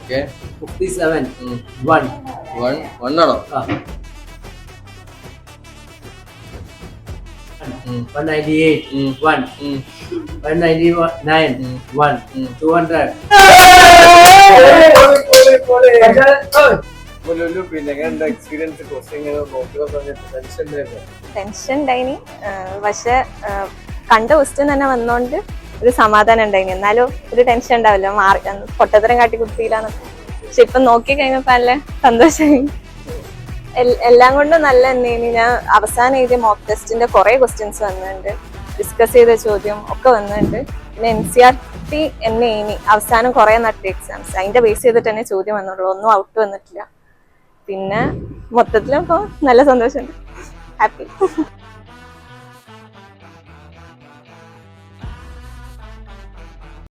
Okay 57 1 ആണോ? 198 1 199 1 200 പിന്നെ experience tension ഉണ്ടായിനി. പക്ഷെ കണ്ട ക്വസ്റ്റ്യൻ തന്നെ വന്നോണ്ട് ഒരു സമാധാനം ഉണ്ടായിനി. എന്നാലും ഒരു ടെൻഷൻ ഉണ്ടാവില്ല, പൊട്ടത്തരം കാട്ടി കുത്തിയില്ലാന്നൊക്കെ. പക്ഷെ ഇപ്പൊ നോക്കി കഴിഞ്ഞപ്പോ നല്ല സന്തോഷമായി. എല്ലാം കൊണ്ടും നല്ല തന്നെയാണ്. ഞാൻ അവസാനം എഴുതിയ മോക്ക് ടെസ്റ്റിന്റെ കുറെ ക്വസ്റ്റ്യൻസ് വന്നിട്ടുണ്ട്, ഡിസ്കസ് ചെയ്ത ചോദ്യം ഒക്കെ വന്നിട്ടുണ്ട്. പിന്നെ NCERT എന്നെ ഇനി അവസാനം കുറെ നട്ട് എക്സാംസ് അതിന്റെ ബേസ് ചെയ്തിട്ട് തന്നെ ചോദ്യം വന്നിട്ടുള്ളൂ, ഒന്നും ഔട്ട് വന്നിട്ടില്ല. പിന്നെ മൊത്തത്തിലിപ്പോ നല്ല സന്തോഷമുണ്ട്, ഹാപ്പി.